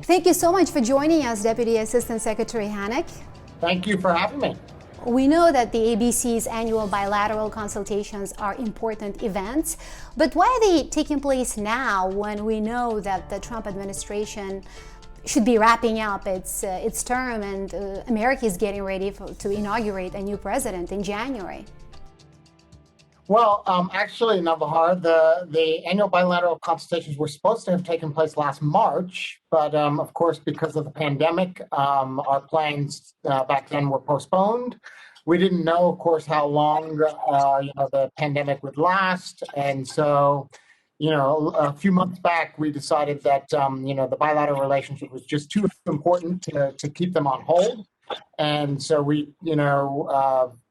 Thank you so much for joining us, Deputy Assistant Secretary Henick. Thank you for having me. We know that the ABC's annual bilateral consultations are important events, but why are they taking place now when we know that the Trump administration should be wrapping up its term and America is getting ready to inaugurate a new president in January? Well, actually, Navbahor, the annual bilateral consultations were supposed to have taken place last March, but of course, because of the pandemic, our plans back then were postponed. We didn't know, of course, how long the pandemic would last, and so a few months back, we decided that the bilateral relationship was just too important to keep them on hold. And so we,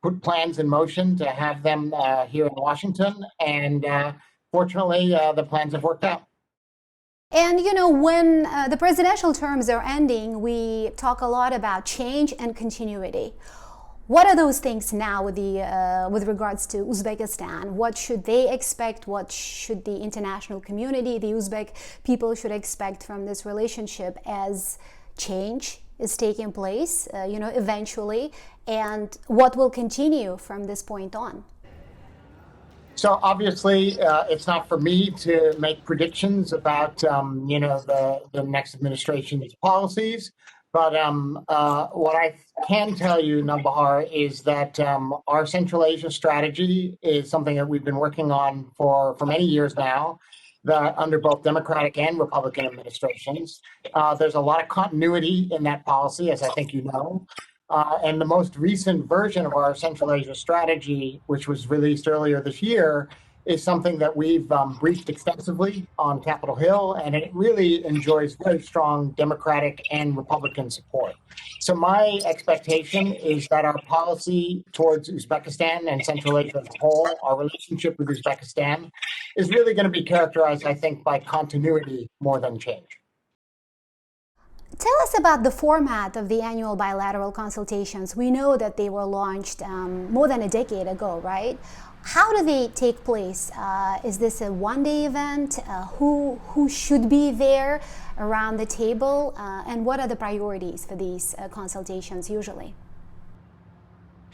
put plans in motion to have them here in Washington. And fortunately, the plans have worked out. And, when the presidential terms are ending, we talk a lot about change and continuity. What are those things now with regards to Uzbekistan? What should they expect? What should the international community, the Uzbek people should expect from this relationship as change is taking place, eventually, and what will continue from this point on? So obviously, it's not for me to make predictions about, the next administration's policies. But what I can tell you, Navbahor, is that our Central Asia strategy is something that we've been working on for many years now. Under both Democratic and Republican administrations. There's a lot of continuity in that policy, as I think you know. And the most recent version of our Central Asia strategy, which was released earlier this year, is something that we've briefed extensively on Capitol Hill, and it really enjoys very strong Democratic and Republican support. So my expectation is that our policy towards Uzbekistan and Central Asia as a whole, our relationship with Uzbekistan, is really going to be characterized, I think, by continuity more than change. Tell us about the format of the annual bilateral consultations. We know that they were launched more than a decade ago, right? How do they take place? Is this a one-day event? Who should be there around the table? And what are the priorities for these consultations usually?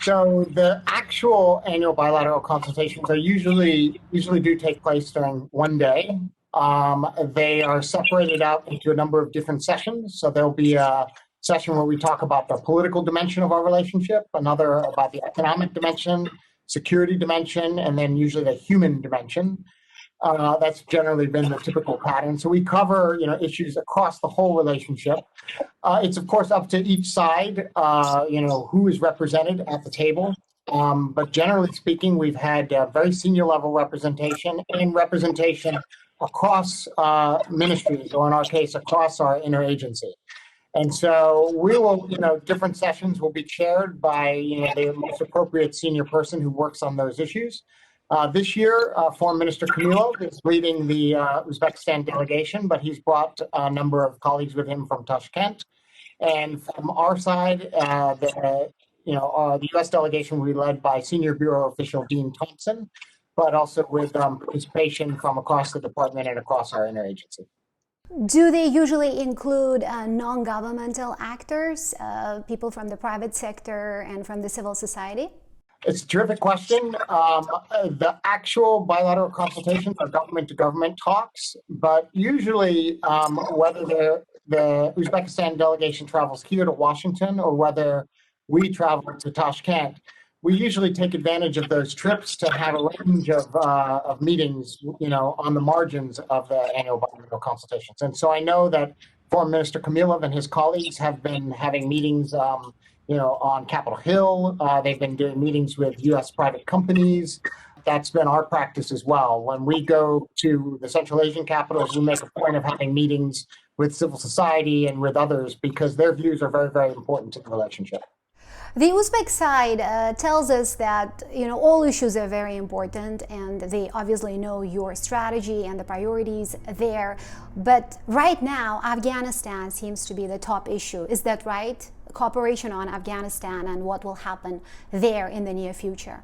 So the actual annual bilateral consultations are usually do take place during one day. They are separated out into a number of different sessions. So there'll be a session where we talk about the political dimension of our relationship, another about the economic dimension, security dimension, and then usually the human dimension. That's generally been the typical pattern. So we cover, issues across the whole relationship. It's of course up to each side, who is represented at the table. But generally speaking, we've had very senior level representation and representation across ministries, or in our case, across our interagency. And so we will, different sessions will be chaired by, the most appropriate senior person who works on those issues. This year, Foreign Minister Kamilov is leading the Uzbekistan delegation, but he's brought a number of colleagues with him from Tashkent. And from our side, the U.S. delegation will be led by Senior Bureau Official Dean Thompson, but also with participation from across the department and across our interagency. Do they usually include non-governmental actors, people from the private sector and from the civil society? It's a terrific question. The actual bilateral consultations are government-to-government talks, but usually whether the Uzbekistan delegation travels here to Washington or whether we travel to Tashkent, we usually take advantage of those trips to have a range of meetings, on the margins of the annual bilateral consultations. And so I know that Foreign Minister Kamilov and his colleagues have been having meetings, on Capitol Hill. They've been doing meetings with U.S. private companies. That's been our practice as well. When we go to the Central Asian capitals, we make a point of having meetings with civil society and with others because their views are very, very important to the relationship. The Uzbek side tells us that all issues are very important, and they obviously know your strategy and the priorities there. But right now, Afghanistan seems to be the top issue. Is that right? Cooperation on Afghanistan and what will happen there in the near future.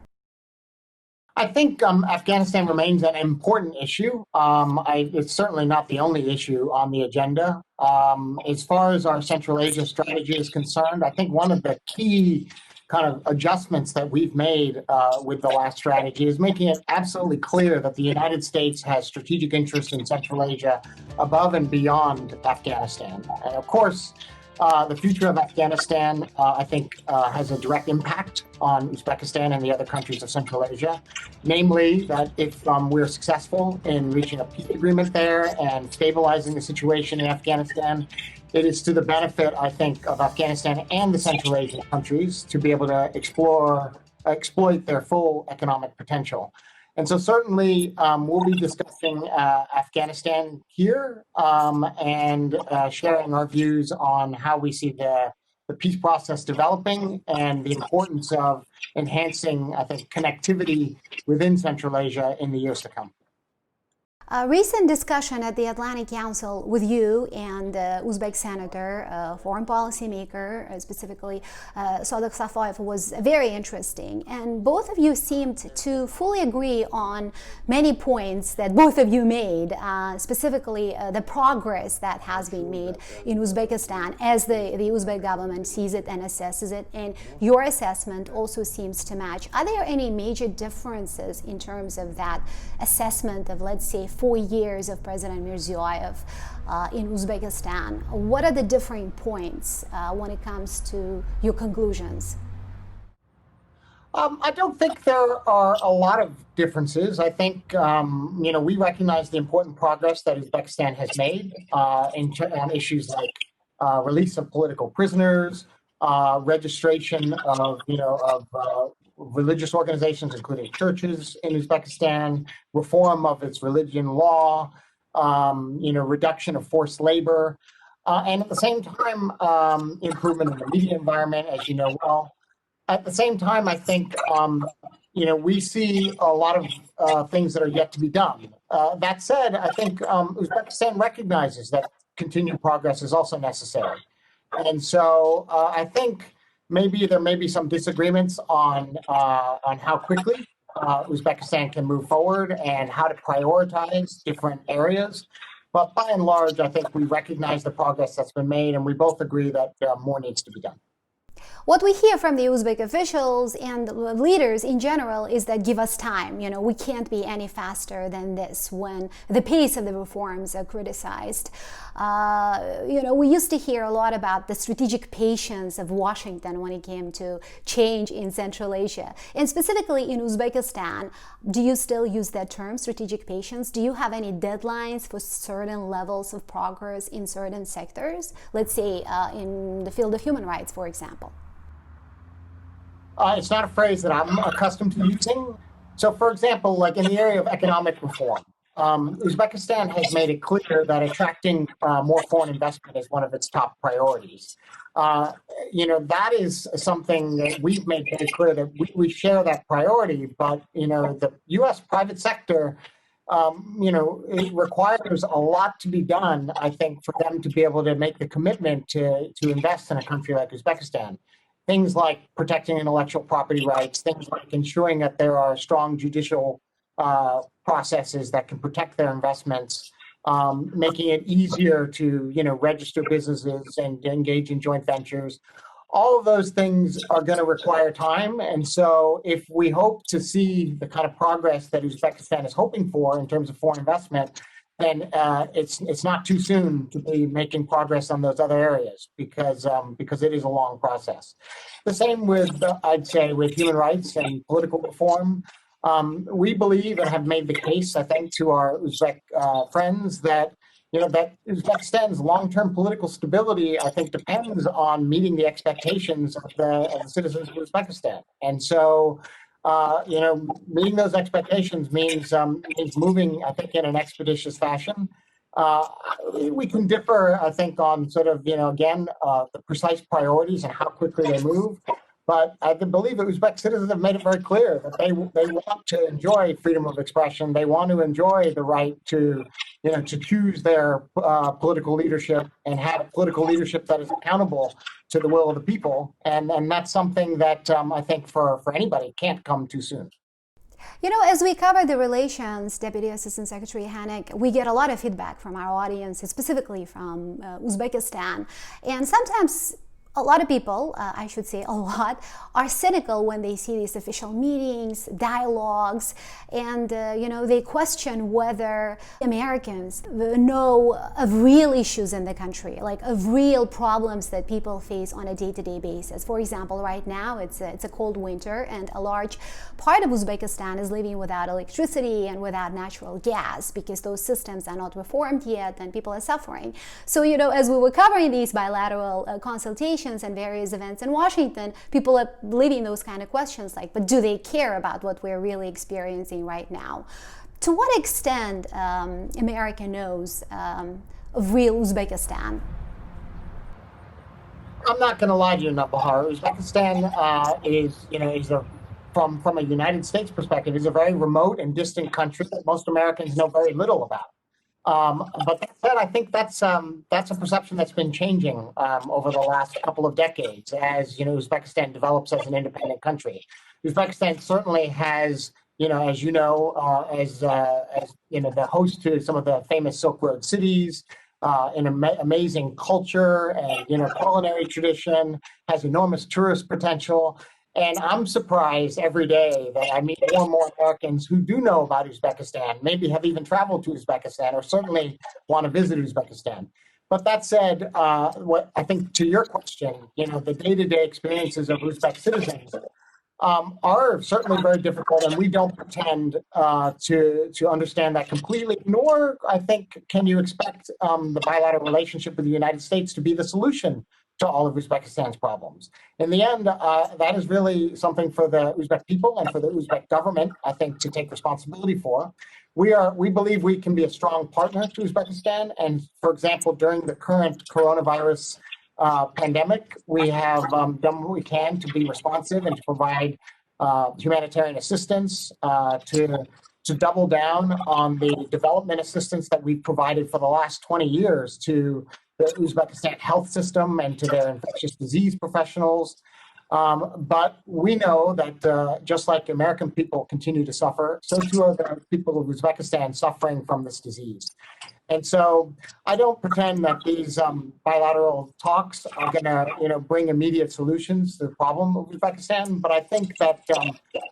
I think Afghanistan remains an important issue. It's certainly not the only issue on the agenda. As far as our Central Asia strategy is concerned, I think one of the key kind of adjustments that we've made with the last strategy is making it absolutely clear that the United States has strategic interests in Central Asia above and beyond Afghanistan. And of course, the future of Afghanistan, I think, has a direct impact on Uzbekistan and the other countries of Central Asia. Namely, that if we're successful in reaching a peace agreement there and stabilizing the situation in Afghanistan, it is to the benefit, I think, of Afghanistan and the Central Asian countries to be able to exploit their full economic potential. And so certainly we'll be discussing Afghanistan here and sharing our views on how we see the peace process developing and the importance of enhancing, I think, connectivity within Central Asia in the years to come. A recent discussion at the Atlantic Council with you and Uzbek senator, foreign policy maker, specifically Sodiq Safoyev, was very interesting. And both of you seemed to fully agree on many points that both of you made, specifically the progress that has been made in Uzbekistan as the Uzbek government sees it and assesses it. And your assessment also seems to match. Are there any major differences in terms of that assessment of, let's say, 4 years of President Mirziyoyev in Uzbekistan? What are the differing points when it comes to your conclusions? I don't think there are a lot of differences. I think, we recognize the important progress that Uzbekistan has made on issues like release of political prisoners, registration of religious organizations, including churches in Uzbekistan, reform of its religion law, reduction of forced labor, and at the same time, improvement in the media environment, as you know well. At the same time, I think, we see a lot of things that are yet to be done. That said, I think Uzbekistan recognizes that continued progress is also necessary. And so I think maybe there may be some disagreements on how quickly Uzbekistan can move forward and how to prioritize different areas. But by and large, I think we recognize the progress that's been made, and we both agree that more needs to be done. What we hear from the Uzbek officials and leaders in general is that give us time. We can't be any faster than this when the pace of the reforms are criticized. We used to hear a lot about the strategic patience of Washington when it came to change in Central Asia. And specifically in Uzbekistan, do you still use that term, strategic patience? Do you have any deadlines for certain levels of progress in certain sectors? Let's say in the field of human rights, for example. It's not a phrase that I'm accustomed to using. So, for example, like in the area of economic reform, Uzbekistan has made it clear that attracting more foreign investment is one of its top priorities. That is something that we've made very clear that we share that priority, but, the U.S. private sector, it requires a lot to be done, I think, for them to be able to make the commitment to invest in a country like Uzbekistan. Things like protecting intellectual property rights, things like ensuring that there are strong judicial processes that can protect their investments, making it easier to, register businesses and engage in joint ventures. All of those things are going to require time. And so if we hope to see the kind of progress that Uzbekistan is hoping for in terms of foreign investment, then it's not too soon to be making progress on those other areas because it is a long process. The same with, I'd say, with human rights and political reform. We believe and have made the case, I think, to our Uzbek friends that that Uzbekistan's long-term political stability, I think, depends on meeting the expectations of the citizens of Uzbekistan. And so meeting those expectations means moving, I think, in an expeditious fashion. We can differ, I think, on sort of, the precise priorities and how quickly they move. But I believe that Uzbek citizens have made it very clear that they want to enjoy freedom of expression. They want to enjoy the right to choose their political leadership and have political leadership that is accountable to the will of the people. And that's something that I think for anybody can't come too soon. You know, as we cover the relations, Deputy Assistant Secretary Henick, we get a lot of feedback from our audience, specifically from Uzbekistan. And sometimes a lot of people, I should say a lot, are cynical when they see these official meetings, dialogues, and they question whether Americans know of real issues in the country, like of real problems that people face on a day-to-day basis. For example, right now it's a cold winter, and a large part of Uzbekistan is living without electricity and without natural gas because those systems are not reformed yet, and people are suffering. So, as we were covering these bilateral consultations and various events in Washington, people are leaving those kind of questions like, but do they care about what we're really experiencing right now? To what extent America knows of real Uzbekistan? I'm not going to lie to you, Navbahor. Uzbekistan from a United States perspective, is a very remote and distant country that most Americans know very little about. But that said, I think that's a perception that's been changing over the last couple of decades as Uzbekistan develops as an independent country. Uzbekistan certainly has, as the host to some of the famous Silk Road cities, an amazing culture and culinary tradition, has enormous tourist potential. And I'm surprised every day that I meet more and more Americans who do know about Uzbekistan, maybe have even traveled to Uzbekistan, or certainly want to visit Uzbekistan. But that said, what I think to your question, the day-to-day experiences of Uzbek citizens are certainly very difficult, and we don't pretend to understand that completely. Nor, I think, can you expect the bilateral relationship with the United States to be the solution to all of Uzbekistan's problems. In the end, that is really something for the Uzbek people and for the Uzbek government, I think, to take responsibility for. We believe we can be a strong partner to Uzbekistan. And for example, during the current coronavirus pandemic, we have done what we can to be responsive and to provide humanitarian assistance, to double down on the development assistance that we've provided for the last 20 years to the Uzbekistan health system and to their infectious disease professionals. But we know that just like American people continue to suffer, so too are the people of Uzbekistan suffering from this disease. And so I don't pretend that these bilateral talks are going to bring immediate solutions to the problem of Uzbekistan. But I think that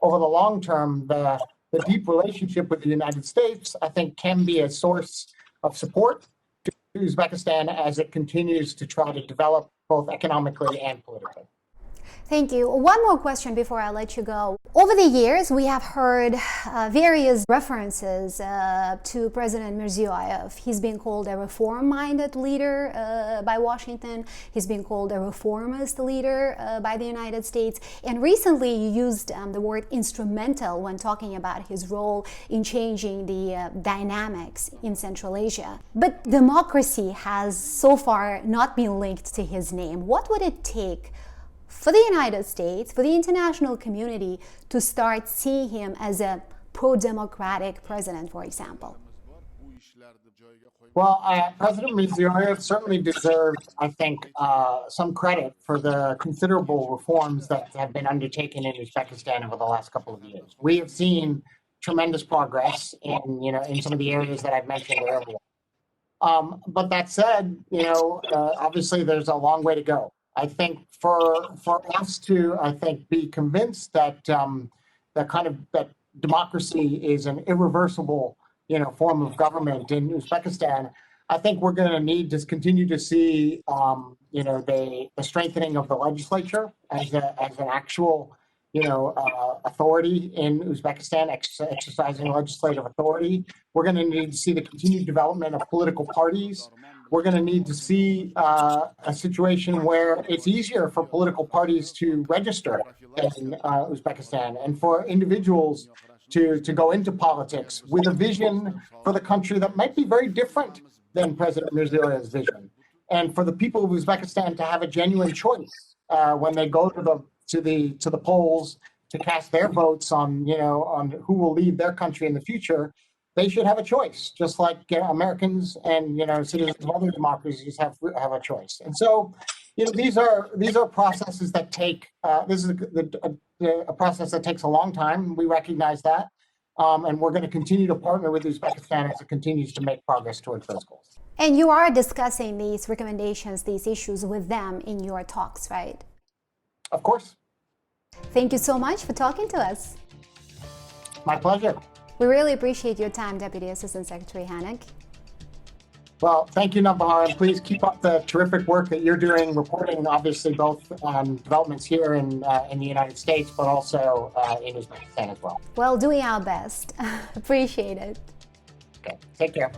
over the long term, the deep relationship with the United States, I think, can be a source of support to Uzbekistan as it continues to try to develop both economically and politically. Thank you. One more question before I let you go. Over the years, we have heard various references to President Mirziyoyev. He's been called a reform-minded leader by Washington. He's been called a reformist leader by the United States. And recently, you used the word instrumental when talking about his role in changing the dynamics in Central Asia. But democracy has so far not been linked to his name. What would it take for the United States, for the international community, to start seeing him as a pro-democratic president, for example? Well, President Mirziyoyev certainly deserves, I think, some credit for the considerable reforms that have been undertaken in Uzbekistan over the last couple of years. We have seen tremendous progress in some of the areas that I've mentioned earlier. But that said, obviously there's a long way to go. I think for us to, be convinced that that democracy is an irreversible, form of government in Uzbekistan, I think we're going to need to continue to see, the strengthening of the legislature as an actual, authority in Uzbekistan, exercising legislative authority. We're going to need to see the continued development of political parties. We're going to need to see a situation where it's easier for political parties to register in Uzbekistan and for individuals to go into politics with a vision for the country that might be very different than President Mirziyoyev's vision. And for the people of Uzbekistan to have a genuine choice when they go to the polls to cast their votes on who will lead their country in the future. They should have a choice, just like Americans and citizens of other democracies have a choice. And so, these are processes that take. This is a process that takes a long time. We recognize that, And we're going to continue to partner with Uzbekistan as it continues to make progress towards those goals. And you are discussing these recommendations, these issues with them in your talks, right? Of course. Thank you so much for talking to us. My pleasure. We really appreciate your time, Deputy Assistant Secretary Henick. Well, thank you, Navbahor, and please keep up the terrific work that you're doing, reporting obviously both on developments here in the United States, but also in Uzbekistan as well. Well, doing our best. Appreciate it. Okay, take care.